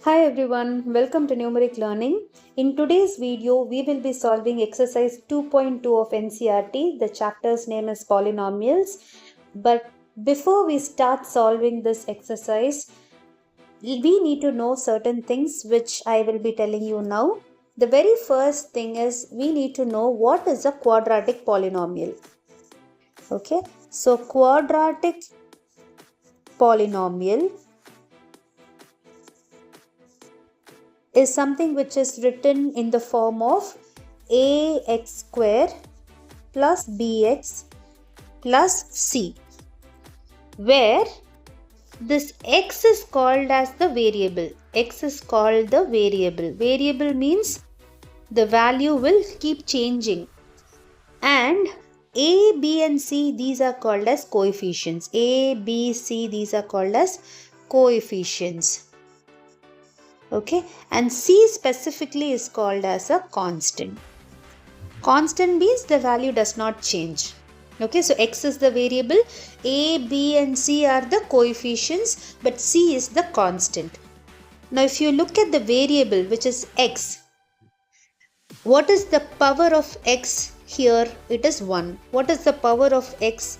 Hi everyone, welcome to Numeric Learning. In today's video, we will be solving exercise 2.2 of NCERT. The chapter's name is Polynomials. But before we start solving this exercise, we need to know certain things which I will be telling you now. The very first thing is we need to know what is a quadratic polynomial. Okay, so quadratic polynomial is something which is written in the form of ax square plus bx plus c, where this x is called as the variable. X is called the variable. Variable means the value will keep changing. And a, b and c, these are called as coefficients. A, b, c, these are called as coefficients. Okay, and c specifically is called as a constant. Constant means the value does not change. Okay, so x is the variable, a, b and c are the coefficients, but c is the constant. Now if you look at the variable, which is x, what is the power of x here? It is 1. What is the power of x?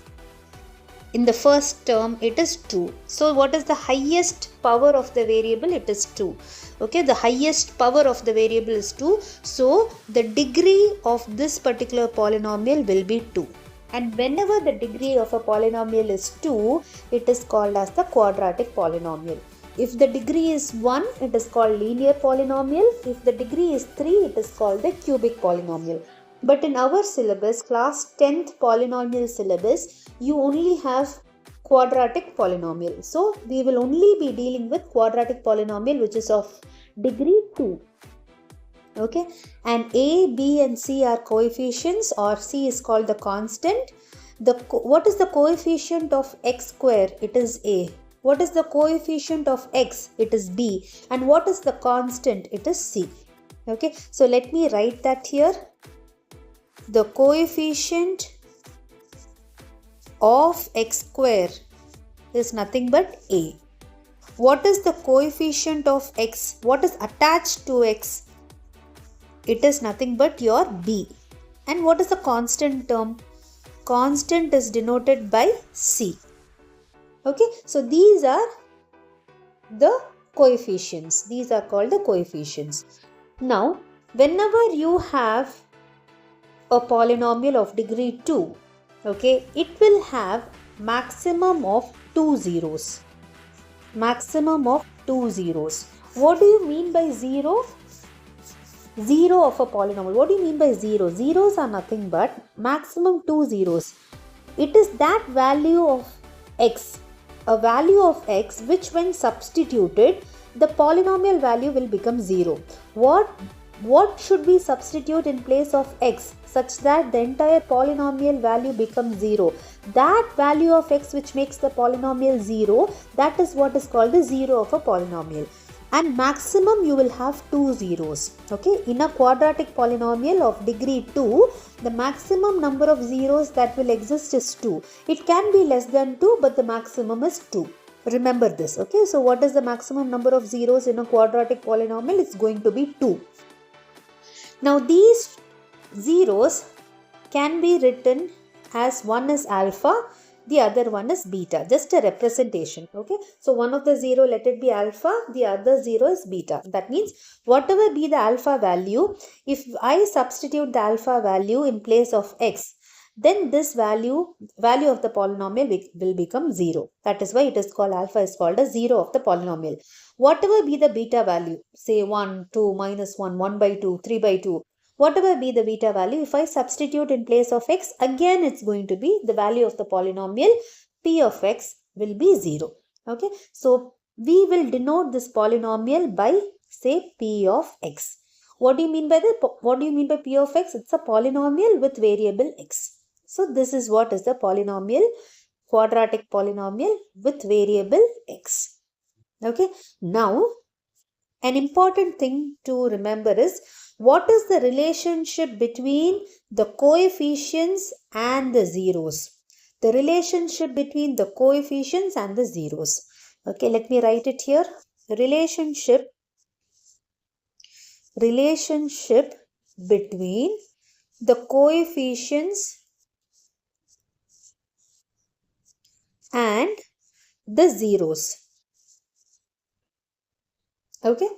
In the first term, it is 2. So what is the highest power of the variable? It is 2. Okay, the highest power of the variable is 2. So the degree of this particular polynomial will be 2. And whenever the degree of a polynomial is 2, it is called as the quadratic polynomial. If the degree is 1, it is called linear polynomial. If the degree is 3, it is called the cubic polynomial. But in our syllabus, class 10th polynomial syllabus, you only have quadratic polynomial. So we will only be dealing with quadratic polynomial which is of degree 2. Okay, and a, b and c are coefficients, or c is called the constant. What is the coefficient of x square? It is a. What is the coefficient of x? It is b. And what is the constant? It is c. Okay, so let me write that here. The coefficient of x square is nothing but a. What is the coefficient of x? What is attached to x? It is nothing but your b. And what is the constant term? Constant is denoted by c. Okay, so these are the coefficients. These are called the coefficients. Now, whenever you have a polynomial of degree 2, okay, it will have maximum of 2 zeros. Maximum of 2 zeros. What do you mean by 0? 0 of a polynomial. What do you mean by 0? Zeros are nothing but maximum 2 zeros. It is that value of x, a value of x which when substituted, the polynomial value will become 0. What should we substitute in place of x such that the entire polynomial value becomes 0? That value of x which makes the polynomial 0, that is what is called the 0 of a polynomial. And maximum you will have 2 zeros. Okay, in a quadratic polynomial of degree 2, the maximum number of zeros that will exist is 2. It can be less than 2, but the maximum is 2. Remember this. Okay, so what is the maximum number of zeros in a quadratic polynomial? It's going to be 2. Now these zeros can be written as one is alpha, the other one is beta, just a representation. Okay, so one of the 0, let it be alpha, the other 0 is beta. That means whatever be the alpha value, if I substitute the alpha value in place of x, then this value of the polynomial will become 0. That is why it is called, alpha is called a 0 of the polynomial. Whatever be the beta value, say 1, 2, minus 1, 1 by 2, 3 by 2, whatever be the beta value, if I substitute in place of x, again it's going to be the value of the polynomial p of x will be 0. Okay, so we will denote this polynomial by, say, p of x. What do you mean by p of x? It's a polynomial with variable x. So this is what is the polynomial, quadratic polynomial with variable x. Okay, now an important thing to remember is, what is the relationship between the coefficients and the zeros? The relationship between the coefficients and the zeros. Okay, let me write it here. The relationship relationship between the coefficients and the zeros. Okay,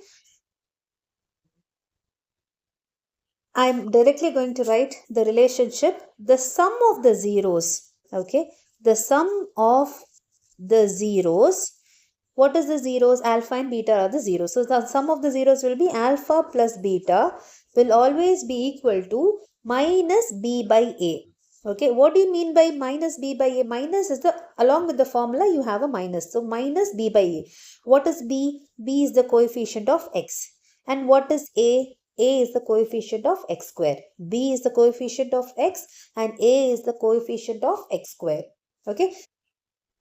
I'm directly going to write the relationship, the sum of the zeros. Okay, the sum of the zeros. What is the zeros? Alpha and beta are the zeros. So the sum of the zeros will be alpha plus beta will always be equal to minus b by a. Okay, what do you mean by minus b by a? Minus is the, along with the formula you have a minus. So minus b by a. What is b? B is the coefficient of x. And what is a? A is the coefficient of x square. B is the coefficient of x and a is the coefficient of x square. Okay.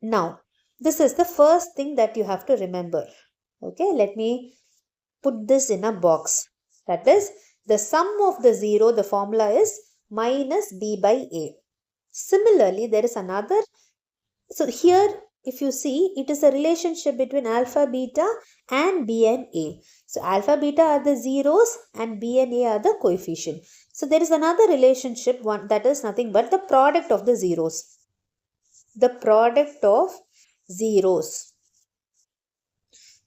Now, this is the first thing that you have to remember. Okay, let me put this in a box. That is, the sum of the zero, the formula is minus b by a. Similarly, there is another. So here, if you see, it is a relationship between alpha, beta and b and a. So alpha, beta are the zeros and b and a are the coefficient. So there is another relationship, one that is nothing but the product of the zeros. The product of zeros.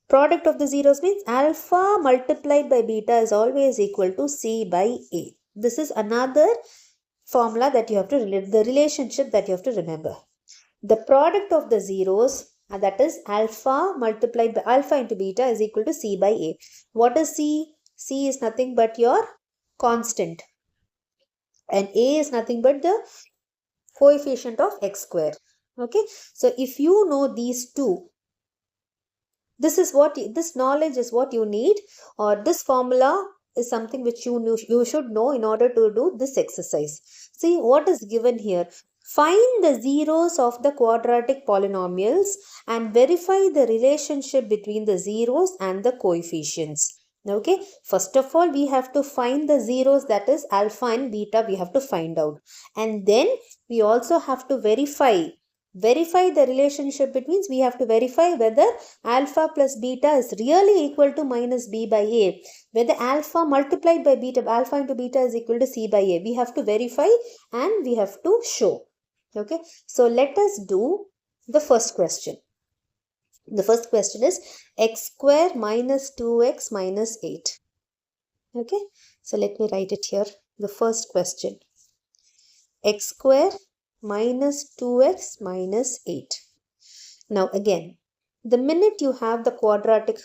Product of the zeros means alpha multiplied by beta is always equal to c by a. This is another formula that you have to, the relationship that you have to remember. The product of the zeros, that is alpha multiplied by alpha into beta is equal to c by a. What is c? C is nothing but your constant. And a is nothing but the coefficient of x square. Okay. So if you know these two, this is what, this knowledge is what you need, or this formula is something which you should know in order to do this exercise. See what is given here. Find the zeros of the quadratic polynomials and verify the relationship between the zeros and the coefficients. Okay, first of all we have to find the zeros, that is alpha and beta we have to find out, and then we also have to verify the relationship between, we have to verify whether alpha plus beta is really equal to minus b by a, whether alpha multiplied by beta, alpha into beta is equal to c by a. We have to verify and we have to show. Okay, so let us do the first question. The first question is x square minus 2x minus 8. Okay, so let me write it here. The first question, x square minus 2x minus 8. Now again, the minute you have the quadratic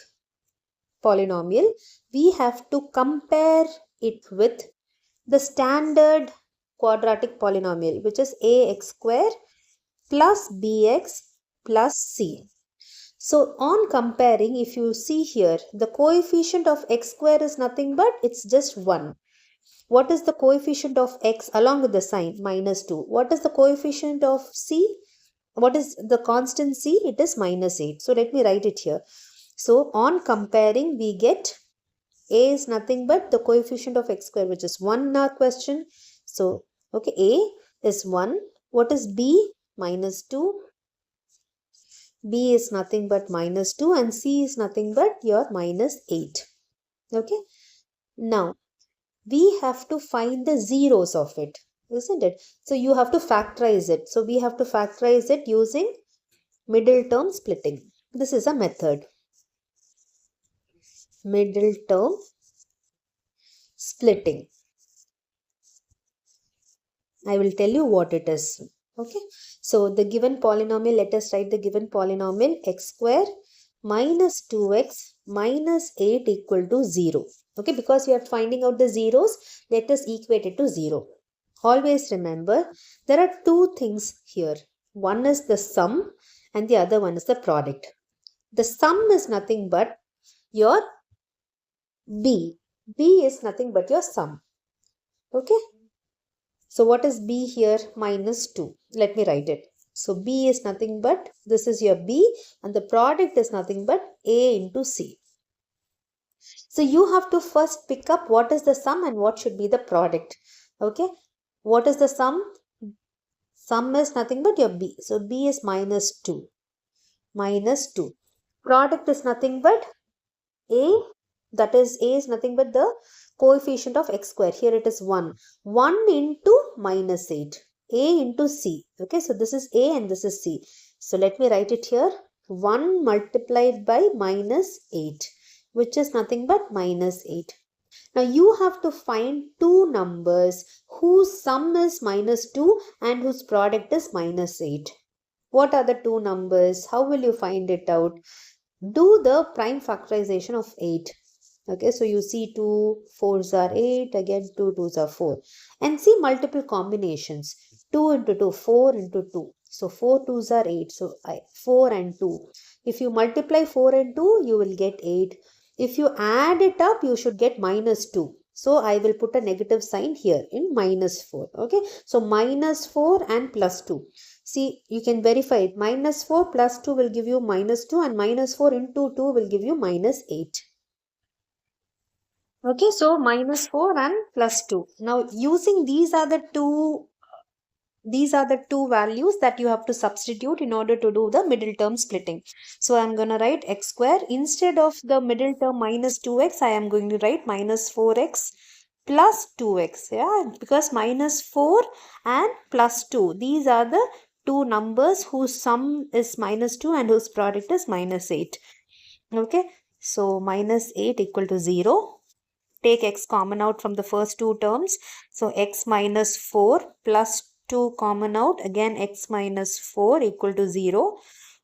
polynomial, we have to compare it with the standard quadratic polynomial, which is ax square plus bx plus c. So on comparing, if you see here, the coefficient of x square is nothing but it's just 1. What is the coefficient of x along with the sign? Minus 2. What is the coefficient of c? What is the constant c? It is minus 8. So let me write it here. So on comparing, we get a is nothing but the coefficient of x square, which is 1 in our question. So, okay, a is 1. What is b? Minus 2. B is nothing but minus 2 and C is nothing but your minus 8. Okay. Now, we have to find the zeros of it, isn't it? So, you have to factorize it. So, we have to factorize it using middle term splitting. This is a method. Middle term splitting. I will tell you what it is. Okay. So, the given polynomial, let us write the given polynomial x square minus 2x minus 8 equal to 0. Okay. Because we are finding out the zeros, let us equate it to 0. Always remember, there are two things here. One is the sum and the other one is the product. The sum is nothing but your b. B is nothing but your sum. Okay. So what is b here? Minus 2. Let me write it. So b is nothing but, this is your b and the product is nothing but a into c. So you have to first pick up what is the sum and what should be the product. Okay. What is the sum? Sum is nothing but your b. So b is minus 2. Minus 2. Product is nothing but a. That is, a is nothing but the coefficient of x square. Here it is 1. 1 into minus 8. A into c. Okay, so this is a and this is c. So let me write it here. 1 multiplied by minus 8, which is nothing but minus 8. Now you have to find two numbers whose sum is minus 2 and whose product is minus 8. What are the two numbers? How will you find it out? Do the prime factorization of 8. Okay, so you see 2 4s are 8, again 2 2s are 4. And see multiple combinations. 2 into 2, 4 into 2. So 4 2s are 8. So 4 and 2. If you multiply 4 and 2, you will get 8. If you add it up, you should get minus 2. So I will put a negative sign here in minus 4. Okay, so minus 4 and plus 2. See, you can verify it. Minus 4 plus 2 will give you minus 2 and minus 4 into 2 will give you minus 8. Okay, so minus 4 and plus 2. Now using these are the two values that you have to substitute in order to do the middle term splitting. So I am going to write x square. Instead of the middle term minus 2x, I am going to write minus 4x plus 2x. Yeah, because minus 4 and plus 2. These are the two numbers whose sum is minus 2 and whose product is minus 8. Okay, so minus 8 equal to 0. Take x common out from the first two terms. So x minus 4 plus 2 common out. Again x minus 4 equal to 0.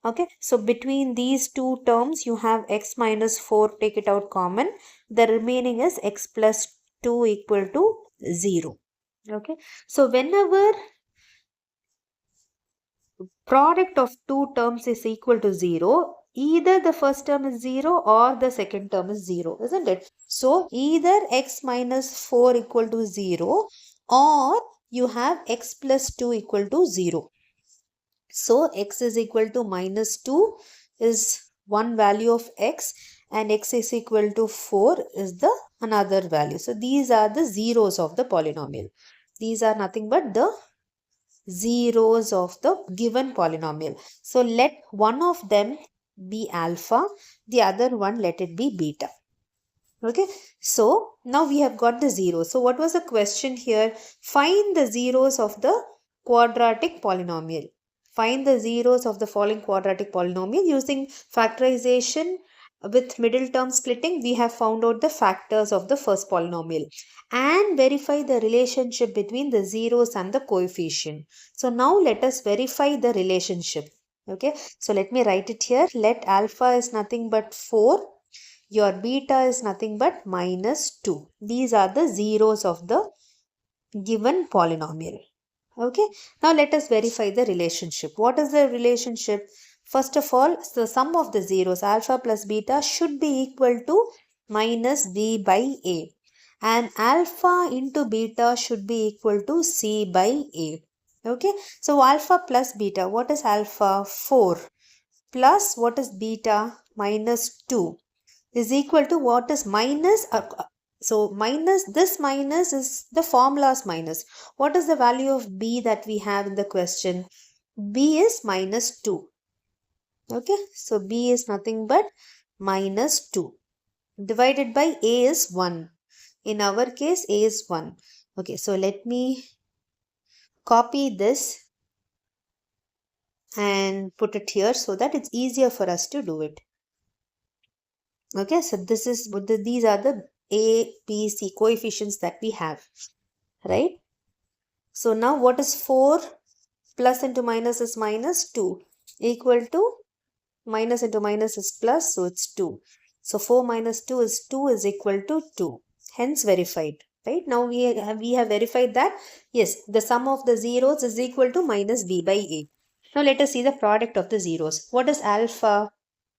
Okay, so between these two terms you have x minus 4, take it out common. The remaining is x plus 2 equal to 0. Okay, so whenever product of two terms is equal to 0, either the first term is 0 or the second term is 0, isn't it? So either x minus 4 equal to 0 or you have x plus 2 equal to 0. So x is equal to minus 2 is one value of x and x is equal to 4 is the another value. So these are the zeros of the polynomial. These are nothing but the zeros of the given polynomial. So let one of them be alpha, the other one let it be beta. Okay, so now we have got the zeros. So what was the question here? Find the zeros of the quadratic polynomial. Find the zeros of the following quadratic polynomial. Using factorization with middle term splitting, we have found out the factors of the first polynomial and verify the relationship between the zeros and the coefficient. So now let us verify the relationship. Okay, so let me write it here. Let alpha is nothing but 4. Your beta is nothing but minus 2. These are the zeros of the given polynomial. Okay, now let us verify the relationship. What is the relationship? First of all, the sum of the zeros alpha plus beta should be equal to minus b by a. And alpha into beta should be equal to c by a. Okay, so alpha plus beta, what is alpha? 4 plus what is beta? Minus 2 is equal to what is minus. So minus, this minus is the formula's minus. What is the value of b that we have in the question? B is minus 2. Okay, so b is nothing but minus 2. Divided by a is 1. In our case, a is 1. Okay, so let me copy this and put it here so that it's easier for us to do it. Okay, so this is these are the a, b, c coefficients that we have, right? So now what is 4 plus into minus is minus 2 equal to minus into minus is plus, so it's 2. So 4 minus 2 is equal to 2. Hence verified, right? Now we have verified that yes, the sum of the zeros is equal to minus b by a. Now let us see the product of the zeros. What is alpha?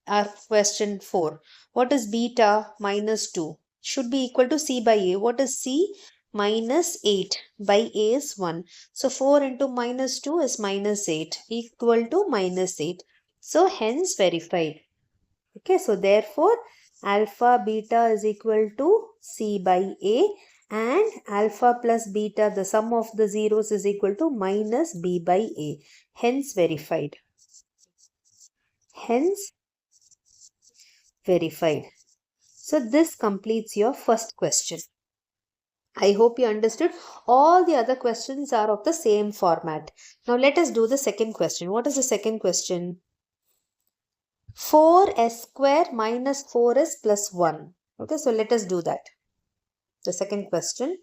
Our question 4. What is beta? Minus 2. Should be equal to c by a. What is c? Minus 8 by a is 1. So 4 into minus 2 is minus 8 equal to minus 8. So hence verified. Okay, so therefore alpha beta is equal to c by a and alpha plus beta, the sum of the zeros is equal to minus b by a. Hence verified. Hence verified. So this completes your first question. I hope you understood. All the other questions are of the same format. Now let us do the second question. What is the second question? 4s square minus 4s plus 1. Okay, so let us do that. The second question.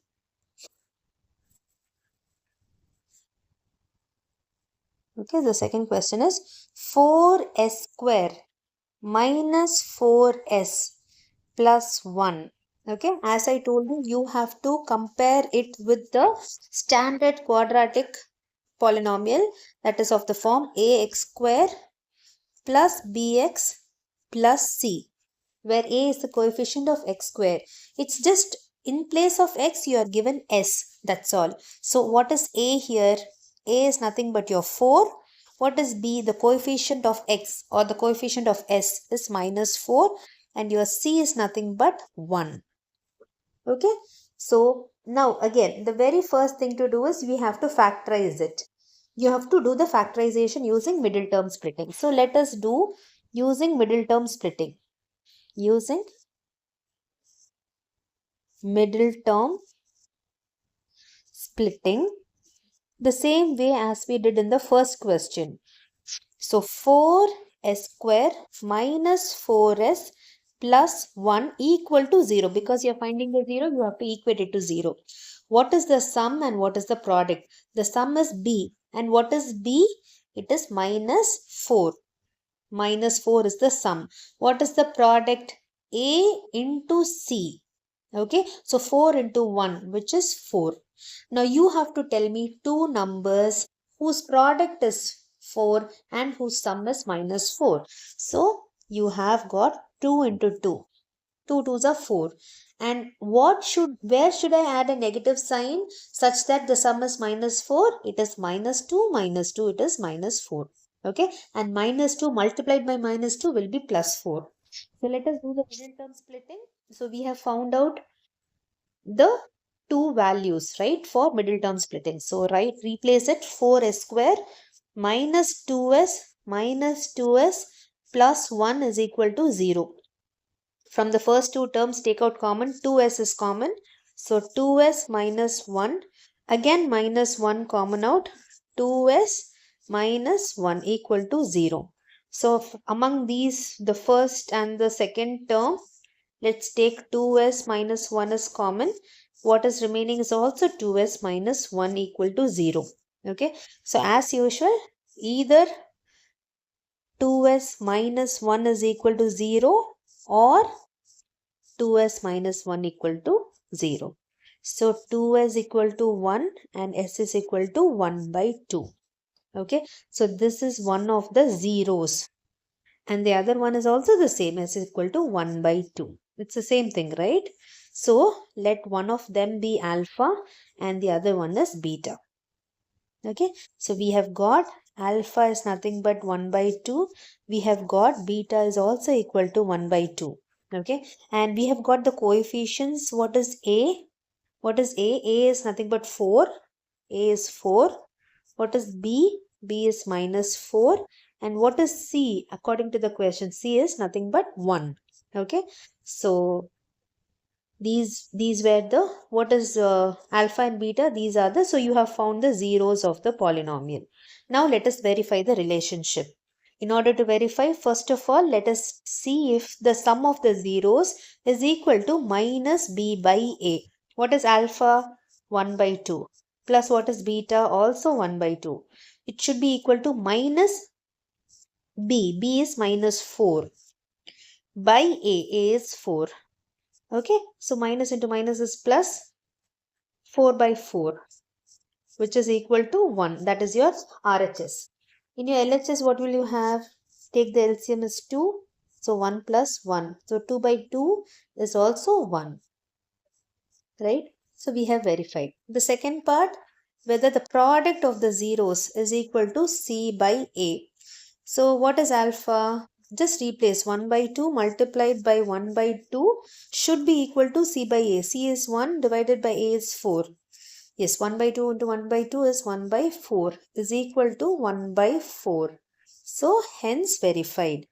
Okay, the second question is 4s square minus 4s plus 1. Okay, as I told you, you have to compare it with the standard quadratic polynomial, that is of the form ax square plus bx plus c, where a is the coefficient of x square. It's just in place of x you are given s, that's all. So what is a here? A is nothing but your 4. What is b? The coefficient of x or the coefficient of s is minus 4, and your c is nothing but 1. Okay, so now again the very first thing to do is we have to factorize it. You have to do the factorization using middle term splitting. So let us do using middle term splitting. Using middle term splitting the same way as we did in the first question. So 4s square minus 4s plus 1 equal to 0. Because you are finding the 0, you have to equate it to 0. What is the sum and what is the product? The sum is b. And what is b? It is minus 4. Minus 4 is the sum. What is the product? A into c. Okay, so 4 into 1, which is 4. Now you have to tell me two numbers whose product is 4 and whose sum is minus 4. So you have got 2 into 2. 2 twos are 4. And where should I add a negative sign such that the sum is minus 4? It is minus 2, minus 2, it is minus 4. Okay, and minus 2 multiplied by minus 2 will be plus 4. So let us do the middle term splitting. So we have found out the two values, right, for middle term splitting. So replace it. 4s square minus 2s plus 1 is equal to 0. From the first two terms, take out common. 2s is common. So 2s minus 1. Again minus 1 common out. 2s minus 1 equal to 0. So among these, the first and the second term, let's take 2s minus 1 is common. What is remaining is also 2s minus 1 equal to 0. Okay. So as usual, either 2s minus 1 is equal to 0 or 2s minus 1 equal to 0. So 2s equal to 1 and s is equal to 1 by 2. Okay. So this is one of the zeros. And the other one is also the same, s is equal to 1 by 2. It's the same thing, right? So let one of them be alpha and the other one is beta. Okay. So we have got alpha is nothing but 1 by 2. We have got beta is also equal to 1 by 2. Okay. And we have got the coefficients. What is A? What is A? A is nothing but 4. A is 4. What is B? B is minus 4. And what is C? According to the question, C is nothing but 1. Okay. So these were the, what is alpha and beta? These are the, so you have found the zeros of the polynomial. Now let us verify the relationship. In order to verify, first of all, let us see if the sum of the zeros is equal to minus b by a. What is alpha? 1 by 2. Plus what is beta? Also 1 by 2. It should be equal to minus b. B is minus 4. By a. A is 4. Okay. So minus into minus is plus. 4 by 4, which is equal to 1. That is your RHS. In your LHS, what will you have? Take the LCM is 2. So 1 plus 1. So 2 by 2 is also 1. Right? So we have verified. The second part, whether the product of the zeros is equal to C by A. So what is alpha? Just replace 1 by 2 multiplied by 1 by 2 should be equal to C by A. C is 1 divided by A is 4. Yes, 1 by 2 into 1 by 2 is 1 by 4 is equal to 1 by 4. So hence verified.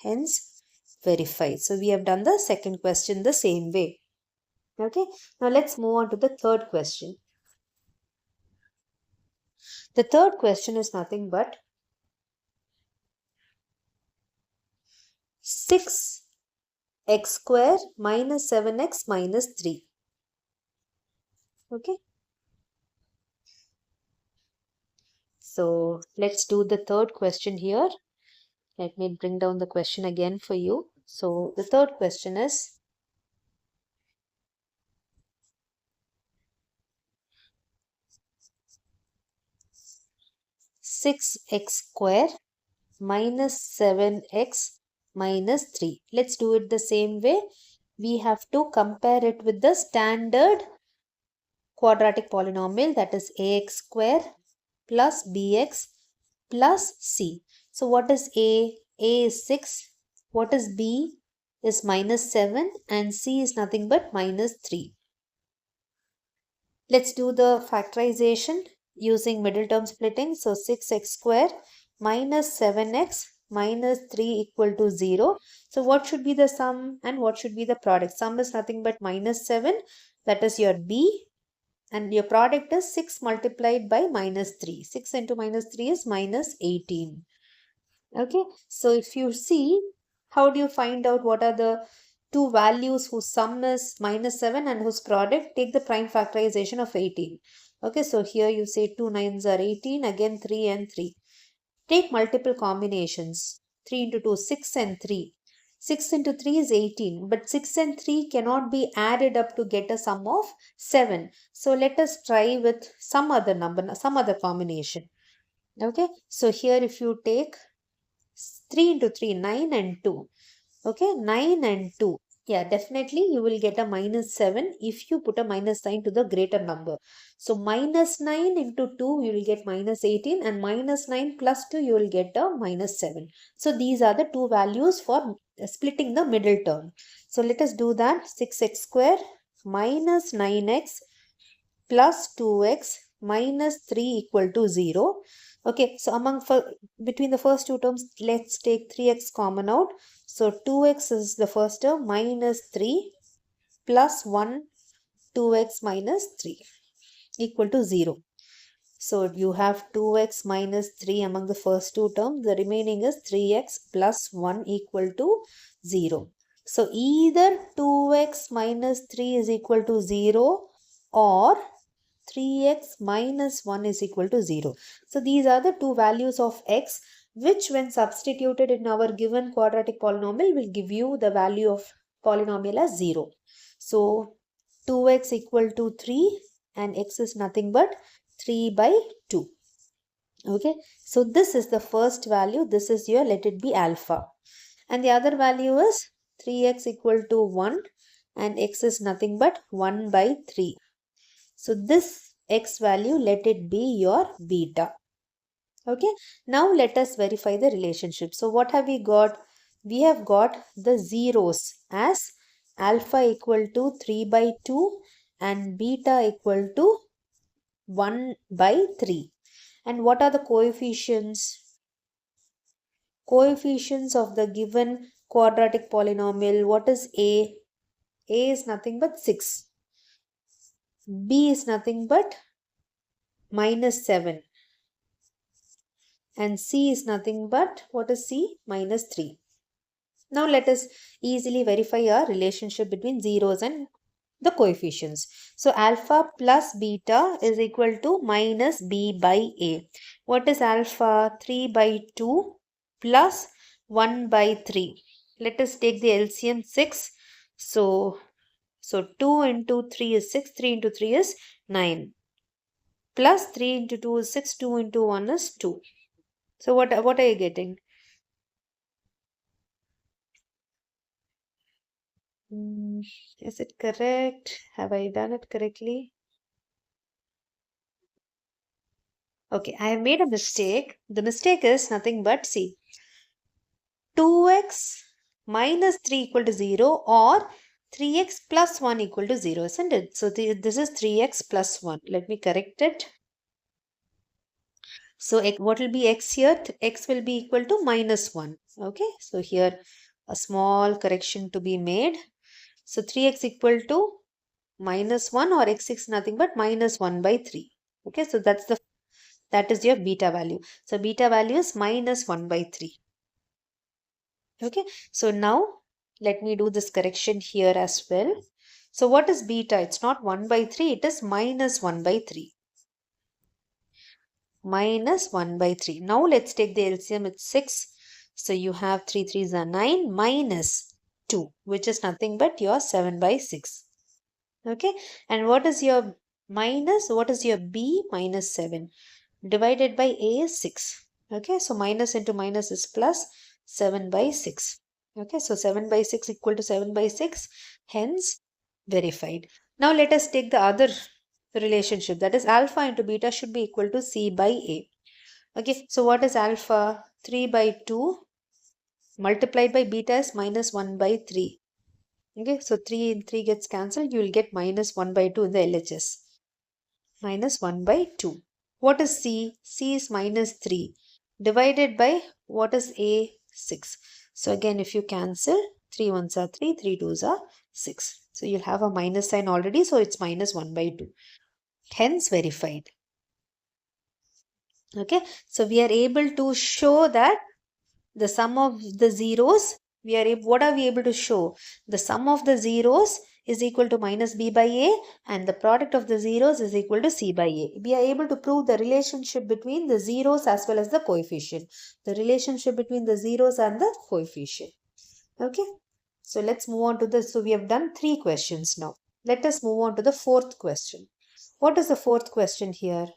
Hence verify. So we have done the second question the same way. Okay, now let's move on to the third question. The third question is nothing but 6x square minus 7x minus 3. Okay, so let's do the third question here. Let me bring down the question again for you. So the third question is 6x square minus 7x minus 3. Let's do it the same way. We have to compare it with the standard quadratic polynomial, that is ax square plus bx plus c. So what is a? A is 6. What is b? Is minus 7 and c is nothing but minus 3. Let's do the factorization using middle term splitting. So 6x square minus 7x minus 3 equal to 0. So what should be the sum and what should be the product? Sum is nothing but minus 7, that is your b, and your product is 6 multiplied by minus 3. 6 into minus 3 is minus 18. Okay, so if you see, how do you find out what are the two values whose sum is minus 7 and whose product? Take the prime factorization of 18. Okay, so here you say 2 nines are 18, again 3 and 3. Take multiple combinations. 3 into 2, 6 and 3. 6 into 3 is 18, but 6 and 3 cannot be added up to get a sum of 7. So let us try with some other number, some other combination. Okay, so here if you take 3 into 3, 9 and 2. Okay, 9 and 2. Yeah, definitely you will get a minus 7 if you put a minus sign to the greater number. So minus 9 into 2 you will get minus 18, and minus 9 plus 2 you will get a minus 7. So these are the two values for splitting the middle term. So let us do that. 6x square minus 9x plus 2x minus 3 equal to 0. Okay, so between the first two terms, let's take 3x common out. So 2x is the first term minus 3 plus 1, 2x minus 3 equal to 0. So you have 2x minus 3 among the first two terms. The remaining is 3x plus 1 equal to 0. So either 2x minus 3 is equal to 0 or 3x minus 1 is equal to 0. So these are the two values of x, which when substituted in our given quadratic polynomial will give you the value of polynomial as 0. So 2x equal to 3 and x is nothing but 3 by 2. Okay, so this is the first value. This is your, let it be alpha. And the other value is 3x equal to 1 and x is nothing but 1 by 3. So this x value, let it be your beta. Okay, now let us verify the relationship. So what have we got? We have got the zeros as alpha equal to 3 by 2 and beta equal to 1 by 3. And what are the coefficients? Coefficients of the given quadratic polynomial. What is a? A is nothing but 6. B is nothing but minus 7. And C is nothing but, what is C? Minus 3. Now let us easily verify our relationship between zeros and the coefficients. So alpha plus beta is equal to minus b by a. What is alpha? 3 by 2 plus 1 by 3. Let us take the LCM 6. So 2 into 3 is 6, 3 into 3 is 9. Plus 3 into 2 is 6, 2 into 1 is 2. So what are you getting? Is it correct? Have I done it correctly? Okay, I have made a mistake. The mistake is nothing but, see, 2x minus 3 equal to 0 or 3x plus 1 equal to 0, isn't it? So this is 3x plus 1. Let me correct it. So what will be x here? X will be equal to minus 1. Okay, so here a small correction to be made. So 3x equal to minus 1, or x is nothing but minus 1 by 3. Okay, so that is your beta value. So beta value is minus 1 by 3. Okay, so now let me do this correction here as well. So what is beta? It's not 1 by 3, it is minus 1 by 3. Minus 1 by 3. Now let's take the LCM, it's 6. So you have 3 3s are 9 minus 2, which is nothing but your 7 by 6. Okay, and what is your minus? What is your B? Minus 7. Divided by A is 6. Okay, so minus into minus is plus, 7 by 6. Okay, so 7 by 6 equal to 7 by 6, hence verified. Now let us take the other relationship, that is alpha into beta should be equal to C by A. Okay, so what is alpha? 3 by 2 multiplied by beta is minus 1 by 3. Okay, so 3 and 3 gets cancelled, you will get minus 1 by 2 in the LHS. Minus 1 by 2. What is C? C is minus 3 divided by what is A? 6. So again, if you cancel, 3 ones are 3, 3 twos are 6. So you'll have a minus sign already, so it's minus 1 by 2. Hence verified. Okay, so we are able to show that the sum of the zeros, what are we able to show? The sum of the zeros is equal to minus b by a, and the product of the zeros is equal to c by a. We are able to prove the relationship between the zeros as well as the coefficient. The relationship between the zeros and the coefficient. Okay, so let's move on to this. So we have done 3 questions now. Let us move on to the 4th question. What is the 4th question here?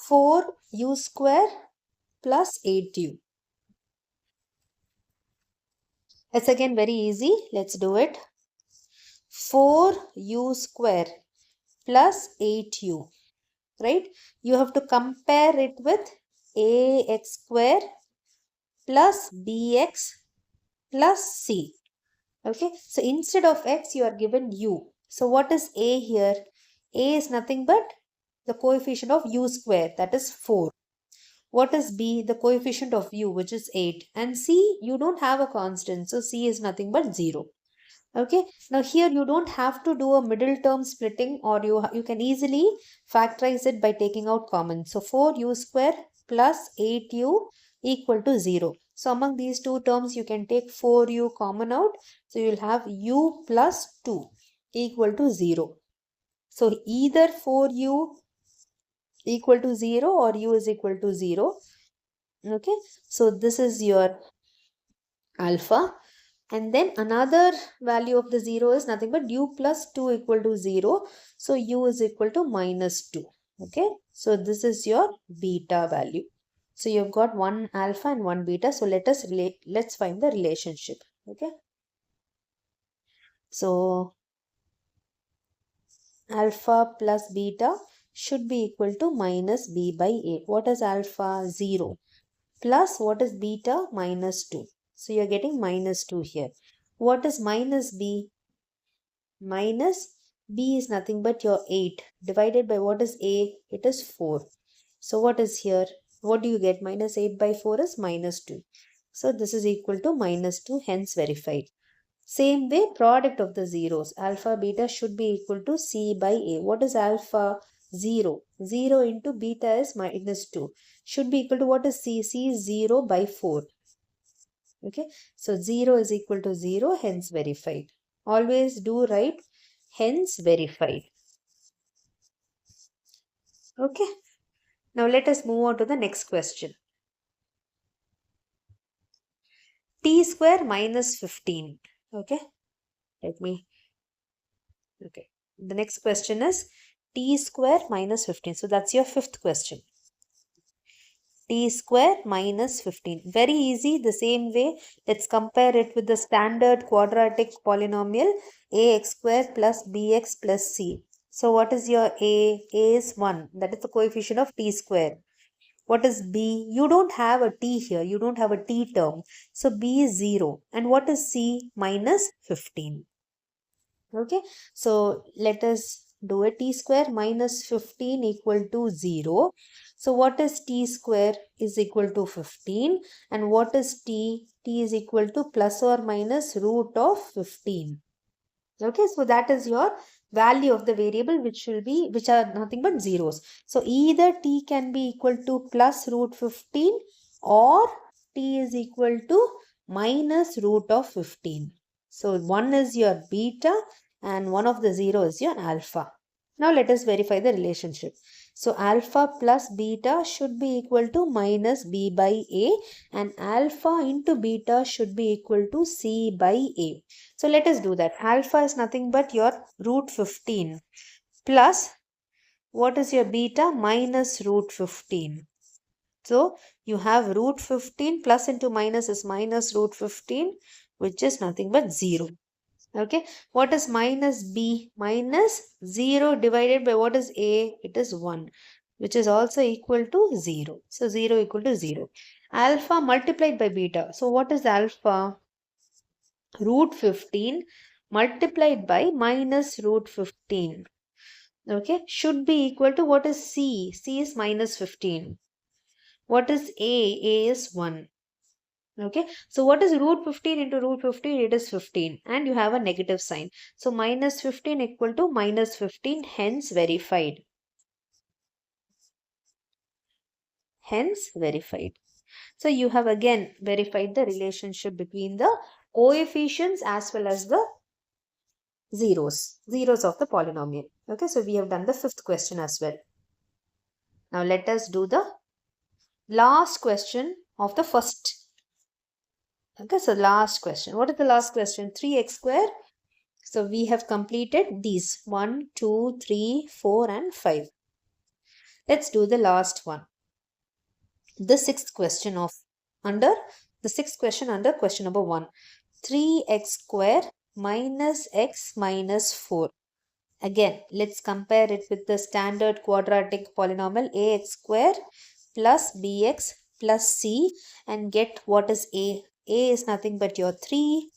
4u square plus 8u. It's again very easy. Let's do it. 4u square plus 8u. Right? You have to compare it with ax square plus bx plus c. Okay? So instead of x, you are given u. So what is a here? A is nothing but the coefficient of u square, that is 4. What is b? The coefficient of u, which is 8. And c, you don't have a constant. So c is nothing but 0. Okay, now here you don't have to do a middle term splitting, or you can easily factorize it by taking out common. So 4u square plus 8u equal to 0. So among these two terms, you can take 4u common out. So you will have u plus 2 equal to 0. So either 4u equal to 0 or u is equal to 0. Okay, so this is your alpha. And then another value of the 0 is nothing but u plus 2 equal to 0. So u is equal to minus 2. Okay, so this is your beta value. So you've got one alpha and one beta. So let's find the relationship. Okay, so alpha plus beta should be equal to minus b by a. What is alpha? 0. Plus what is beta? Minus 2. So you're getting minus 2 here. What is minus b? Minus b is nothing but your 8 divided by what is a? It is 4. So what is here? What do you get? Minus 8 by 4 is minus 2. So this is equal to minus 2, hence verified. Same way, product of the zeros, alpha beta should be equal to c by a. What is alpha? 0. 0 into beta is minus 2. Should be equal to what is c? C is 0 by 4. Okay, so 0 is equal to 0, hence verified. Always do right, hence verified. Okay, now let us move on to the next question. T square minus 15. Okay, okay. The next question is t square minus 15. So that's your 5th question. T square minus 15. Very easy. The same way, let's compare it with the standard quadratic polynomial ax square plus bx plus c. So what is your a? A is 1. That is the coefficient of t square. What is b? You don't have a t here. You don't have a t term. So b is 0. And what is c? Minus 15. Okay. So let us do a t square minus 15 equal to 0. So what is t square is equal to 15, and what is t? T is equal to plus or minus root of 15. Okay, so that is your value of the variable which are nothing but zeros. So either t can be equal to plus root 15 or t is equal to minus root of 15. So one is your beta and one of the zero is your alpha. Now let us verify the relationship. So alpha plus beta should be equal to minus b by a, and alpha into beta should be equal to c by a. So let us do that. Alpha is nothing but your root 15 plus what is your beta? Minus root 15. So you have root 15 plus into minus is minus root 15, which is nothing but 0. Okay, what is minus b? Minus 0 divided by what is a? It is 1, which is also equal to 0. So 0 equal to 0. Alpha multiplied by beta. So what is alpha? Root 15 multiplied by minus root 15. Okay, should be equal to what is c? C is minus 15. What is a? A is 1. Okay, so what is root 15 into root 15? It is 15, and you have a negative sign. So minus 15 equal to minus 15, hence verified. Hence verified. So you have again verified the relationship between the coefficients as well as the zeros of the polynomial. Okay, so we have done the 5th question as well. Now let us do the last question of the first. Okay, so last question. What is the last question? 3x square. So we have completed these 1, 2, 3, 4 and 5. Let's do the last one. The 6th question under question number 1. 3x square minus x minus 4. Again, let's compare it with the standard quadratic polynomial ax square plus bx plus c and get what is a. A is nothing but your 3.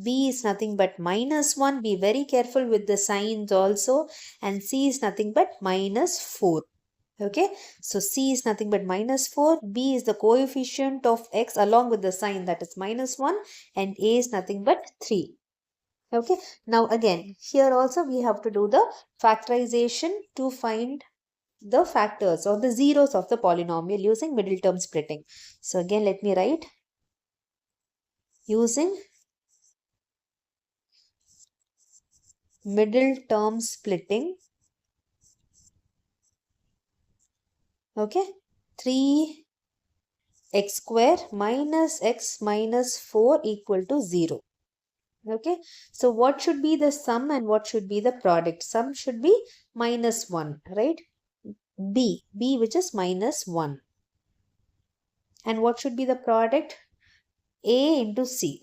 B is nothing but minus 1. Be very careful with the signs also. And C is nothing but minus 4. Okay. So C is nothing but minus 4. B is the coefficient of x along with the sign, that is minus 1. And A is nothing but 3. Okay. Now again, here also we have to do the factorization to find the factors or the zeros of the polynomial using middle term splitting. So again, let me write using middle term splitting. Okay, 3x square minus x minus 4 equal to 0. Okay, so what should be the sum and what should be the product? Sum should be minus 1, right? B which is minus 1. And what should be the product? A into C.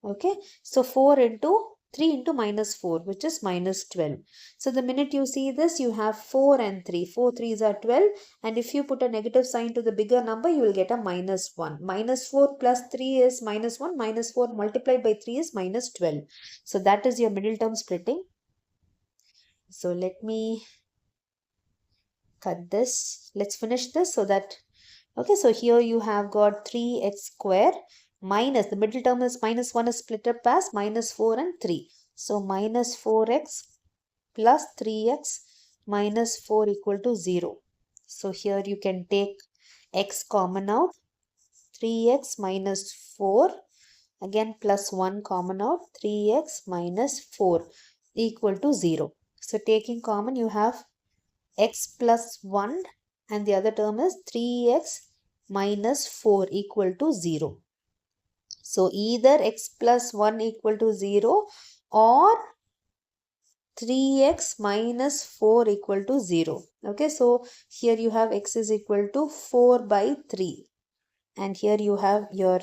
Okay, so 3 into minus 4, which is minus 12. So the minute you see this, you have 4 and 3. 4 3s are 12. And if you put a negative sign to the bigger number, you will get a minus 1. Minus 4 plus 3 is minus 1. Minus 4 multiplied by 3 is minus 12. So that is your middle term splitting. So let me cut this. Let's finish this so that... Okay, so here you have got 3x square minus, the middle term is minus 1 is split up as minus 4 and 3. So minus 4x plus 3x minus 4 equal to 0. So here you can take x common out. 3x minus 4. Again plus 1 common out. 3x minus 4 equal to 0. So taking common, you have x plus 1 and the other term is 3x minus 4 equal to 0. So either x plus 1 equal to 0 or 3x minus 4 equal to 0. Okay, so here you have x is equal to 4 by 3. And here you have your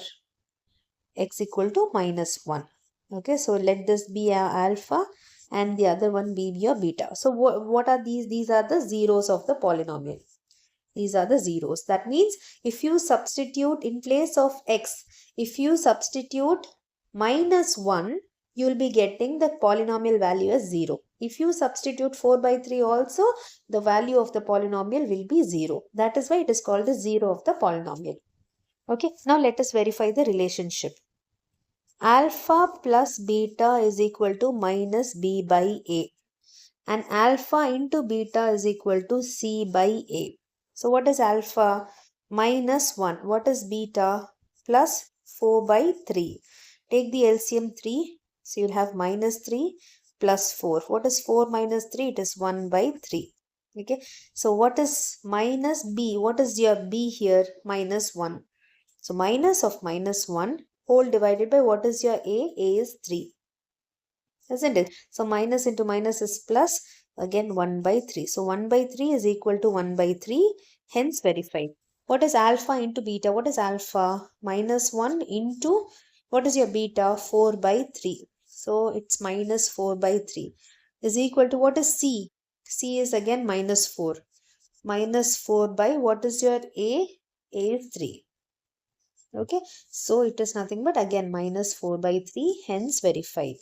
x equal to minus 1. Okay, so let this be our alpha and the other one be your beta. So what are these? These are the zeros of the polynomial. These are the zeros. That means if you substitute in place of x, if you substitute minus 1, you will be getting the polynomial value as 0. If you substitute 4 by 3 also, the value of the polynomial will be 0. That is why it is called the 0 of the polynomial. Okay, now let us verify the relationship. Alpha plus beta is equal to minus b by a. And alpha into beta is equal to c by a. So what is alpha? Minus 1. What is beta? Plus 4 by 3. Take the LCM 3. So you'll have minus 3 plus 4. What is 4 minus 3? It is 1 by 3. Okay. So what is minus b? What is your b here? Minus 1. So minus of minus 1 whole divided by what is your a? A is 3. Isn't it? So minus into minus is plus, again 1 by 3. So 1 by 3 is equal to 1 by 3, hence verified. What is alpha into beta? What is alpha? Minus 1 into, what is your beta? 4 by 3. So it's minus 4 by 3 is equal to, what is c? C is again minus 4. Minus 4 by, what is your a? A is 3. Okay, so it is nothing but again minus 4 by 3, hence verified.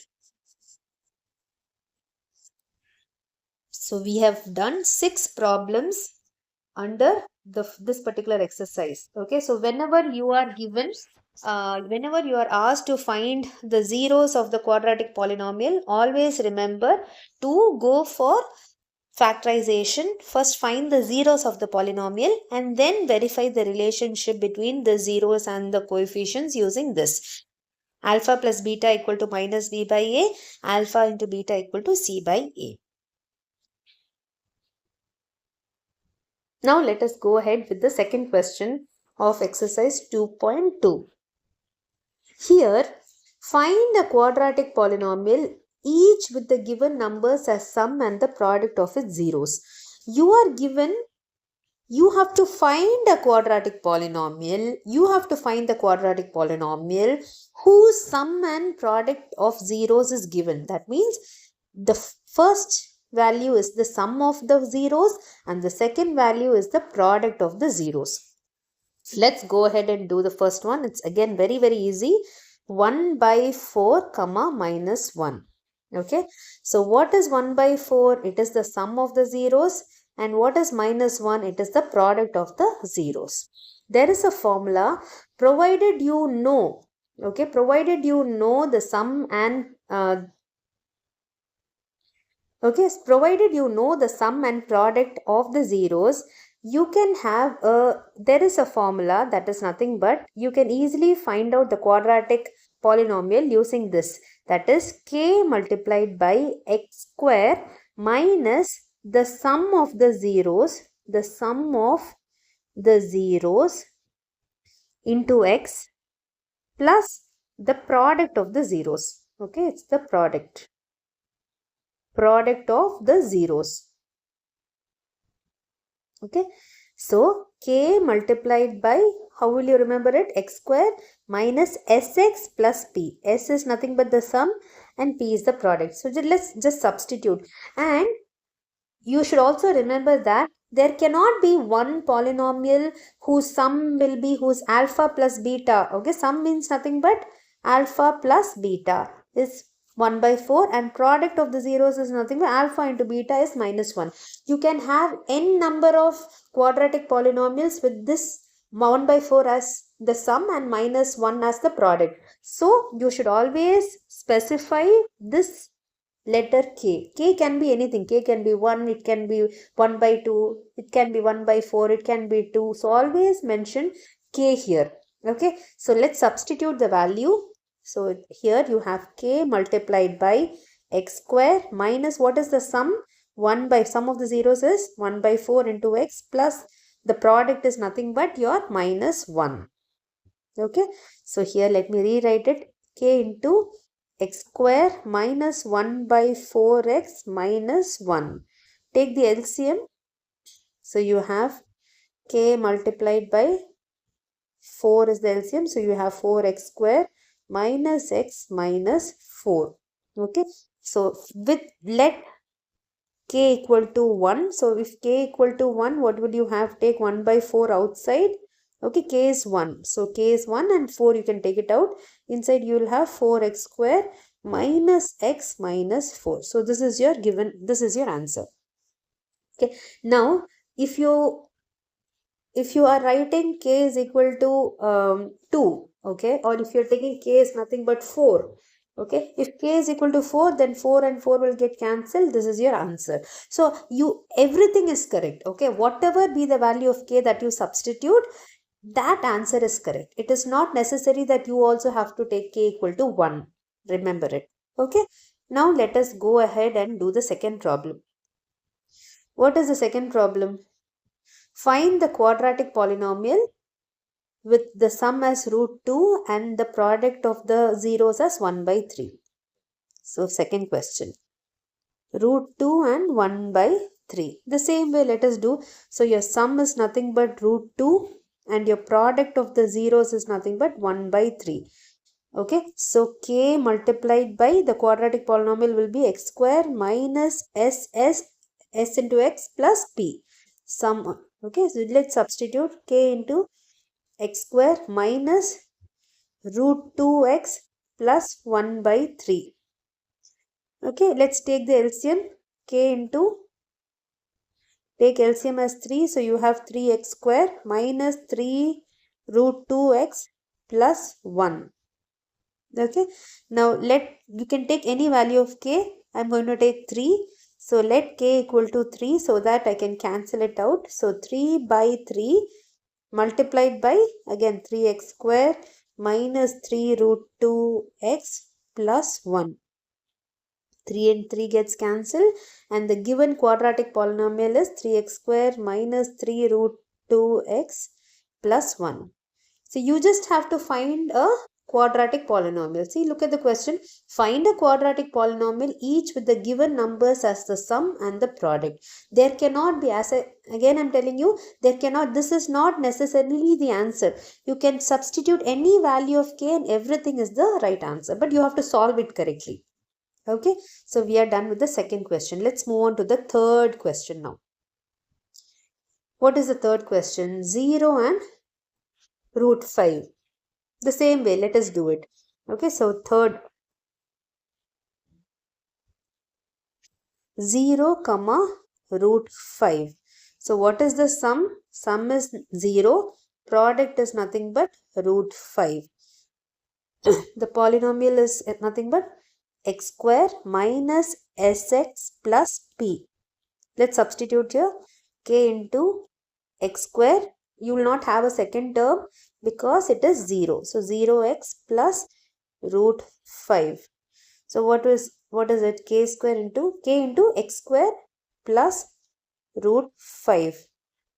So we have done 6 problems under this particular exercise. Okay, so whenever you are given, whenever you are asked to find the zeros of the quadratic polynomial, always remember to go for factorization. First find the zeros of the polynomial and then verify the relationship between the zeros and the coefficients using this. Alpha plus beta equal to minus b by a, alpha into beta equal to c by a. Now let us go ahead with the second question of exercise 2.2. Here, find a quadratic polynomial each with the given numbers as sum and the product of its zeros. You are given, you have to find a quadratic polynomial. You have to find the quadratic polynomial whose sum and product of zeros is given. That means the first value is the sum of the zeros and the second value is the product of the zeros. Let's go ahead and do the first one. It's again very easy. 1 by 4 comma minus 1. Okay. So what is 1 by 4? It is the sum of the zeros. And what is minus 1? It is the product of the zeros. There is a formula, provided you know. Okay. Provided you know the sum and provided you know the sum and product of the zeros, you can have there is a formula that is nothing but you can easily find out the quadratic polynomial using this. That is k multiplied by x square minus the sum of the zeros, into x plus the product of the zeros. Okay, it's the product of the zeros. Okay, so k multiplied by, how will you remember it? X square minus sx plus p. S is nothing but the sum and p is the product. So let's just substitute. And you should also remember that there cannot be one polynomial whose sum will be whose alpha plus beta. Okay, sum means nothing but alpha plus beta is 1 by 4 and product of the zeros is nothing but alpha into beta is minus 1. You can have n number of quadratic polynomials with this 1 by 4 as the sum and minus 1 as the product. So you should always specify this letter k. K can be anything. K can be 1, it can be 1 by 2, it can be 1 by 4, it can be 2. So always mention k here. Okay, so let's substitute the value. So here you have k multiplied by x square minus what is the sum? 1 by sum of the zeros is 1 by 4 into x plus the product is nothing but your minus 1. Okay, so here let me rewrite it. K into x square minus 1 by 4x minus 1. Take the LCM. So you have k multiplied by 4 is the LCM. So you have 4x square minus x minus 4. Okay. So with let k equal to 1. So if k equal to 1, what would you have? Take 1 by 4 outside. Okay, k is 1. So k is 1 and 4 you can take it out. Inside you will have 4x square minus x minus 4. So this is your given, this is your answer. Okay, now if you are writing k is equal to 2, okay, or if you're taking k is nothing but 4, okay, if k is equal to 4, then 4 and 4 will get cancelled. This is your answer. So everything is correct, okay, whatever be the value of k that you substitute, that answer is correct. It is not necessary that you also have to take k equal to 1. Remember it. Okay, now let us go ahead and do the second problem. What is the second problem? Find the quadratic polynomial with the sum as root 2 and the product of the zeros as 1 by 3. So second question. Root 2 and 1 by 3. The same way let us do. So your sum is nothing but root 2 and your product of the zeros is nothing but 1 by 3. Okay, so k multiplied by the quadratic polynomial will be x square minus s into x plus p. Sum. Okay, so let's substitute k into x square minus root 2x plus 1 by 3. Okay, let's take the LCM. K into, take LCM as 3. So you have 3x square minus 3 root 2x plus 1. Okay, now you can take any value of k. I'm going to take 3. So let k equal to 3 so that I can cancel it out. So 3 by 3 multiplied by, again, 3x square minus 3 root 2x plus 1. 3 and 3 gets cancelled and the given quadratic polynomial is 3x square minus 3 root 2x plus 1. So you just have to find a quadratic polynomial. See, look at the question. Find a quadratic polynomial each with the given numbers as the sum and the product. There cannot be, again I'm telling you, this is not necessarily the answer. You can substitute any value of k and everything is the right answer, but you have to solve it correctly. Okay, so we are done with the second question. Let's move on to the third question now. What is the third question? 0 and root 5. The same way, let us do it. Okay, so third, 0 comma root 5. So what is the sum? Sum is 0, product is nothing but root 5. The polynomial is nothing but x square minus sx plus p. Let's substitute here. K into x square. You will not have a second term because it is 0. So 0x plus root 5. So what is it? K into x square plus root 5.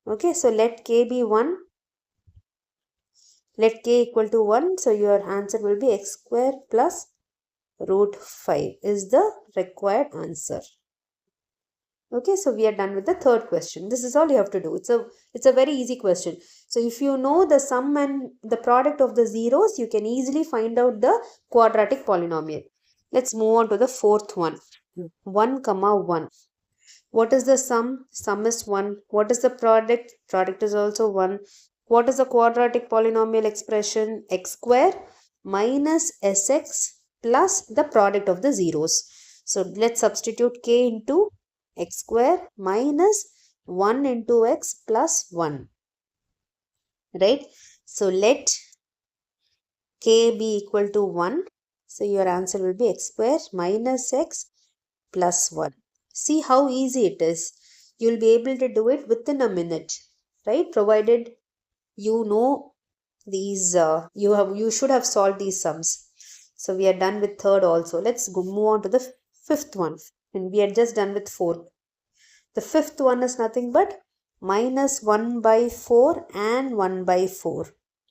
Okay, so let k be 1. Let k equal to 1. So your answer will be x square plus root 5 is the required answer. Okay, so we are done with the third question. This is all you have to do. It's a very easy question. So if you know the sum and the product of the zeros, you can easily find out the quadratic polynomial. Let's move on to the fourth one. 1 comma 1. What is the sum? Sum is 1. What is the product? Product is also 1. What is the quadratic polynomial expression? X square minus sx plus the product of the zeros. So let's substitute k into x square minus 1 into x plus 1. Right? So let k be equal to 1. So your answer will be x square minus x plus 1. See how easy it is. You'll be able to do it within a minute. Right? Provided you know these, you should have solved these sums. So we are done with third also. Let's move on to the fifth one. And we are just done with fourth. The fifth one is nothing but minus 1 by 4 and 1 by 4.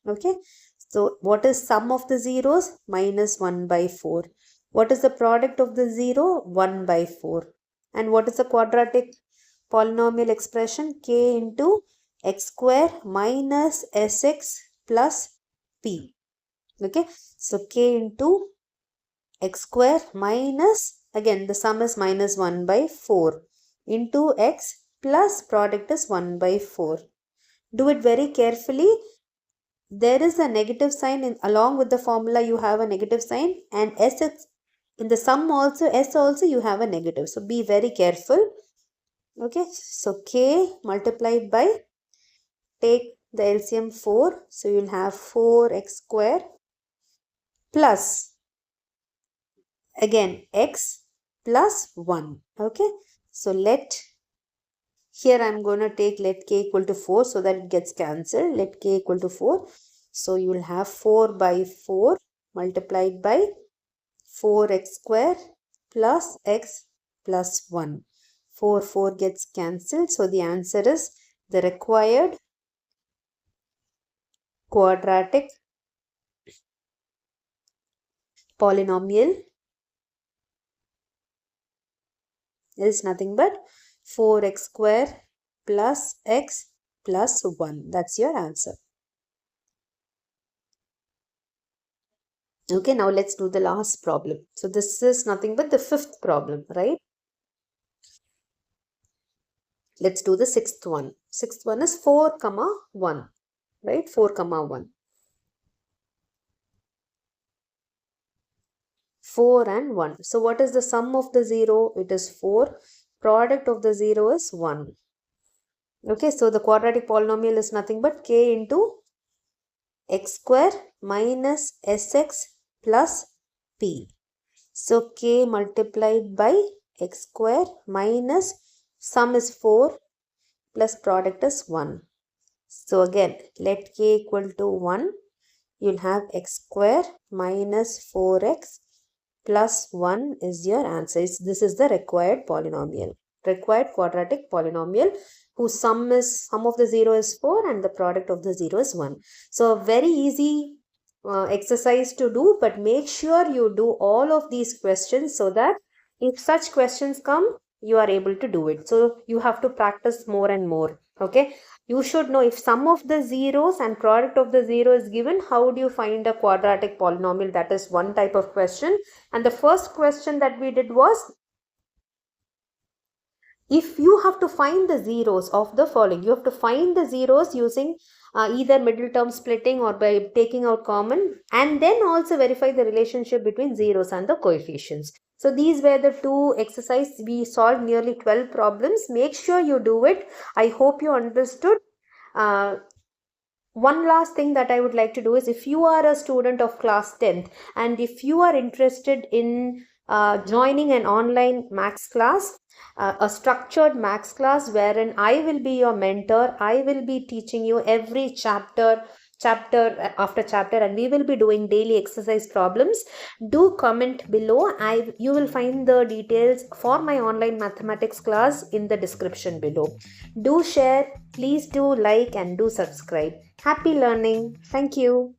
Okay. So what is sum of the zeros? Minus 1 by 4. What is the product of the 0? 1 by 4. And what is the quadratic polynomial expression? K into x square minus sx plus p. Okay. So k into x square minus, again the sum is minus 1 by 4 into x plus product is 1 by 4. Do it very carefully. There is a negative sign along with the formula. You have a negative sign and in the sum also, S also you have a negative. So be very careful. Okay, so K multiplied by, take the LCM 4. So you'll have 4x square plus, again, x plus 1. Okay, so here I'm going to take let k equal to 4 so that it gets cancelled. Let k equal to 4. So you will have 4 by 4 multiplied by 4x square plus x plus 1. 4 gets cancelled. So the answer is the required quadratic polynomial is nothing but 4x square plus x plus 1. That's your answer. Okay, now let's do the last problem. So this is nothing but the fifth problem, right? Let's do the sixth one. Sixth one is 4, 1, right? 4, 1. 4 and 1. So what is the sum of the 0? It is 4. Product of the 0 is 1. Okay, so the quadratic polynomial is nothing but k into x square minus sx plus p. So k multiplied by x square minus sum is 4 plus product is 1. So again, let k equal to 1. You'll have x square minus 4x plus 1 is your answer. This is the required polynomial, required quadratic polynomial whose sum of the 0 is 4 and the product of the 0 is 1. So very easy exercise to do, but make sure you do all of these questions so that if such questions come, you are able to do it. So you have to practice more and more. Okay, you should know if sum of the zeros and product of the 0 is given, how do you find a quadratic polynomial? That is one type of question. And the first question that we did was, if you have to find the zeros of the following, you have to find the zeros using either middle term splitting or by taking out common, and then also verify the relationship between zeros and the coefficients. So these were the two exercises. We solved nearly 12 problems. Make sure you do it. I hope you understood. One last thing that I would like to do is, if you are a student of class 10th and if you are interested in joining an online maths class, a structured maths class wherein I will be your mentor, I will be teaching you every chapter after chapter, and we will be doing daily exercise problems, do comment below. You will find the details for my online mathematics class in the description below. Do share, please do like and do subscribe. Happy learning. Thank you.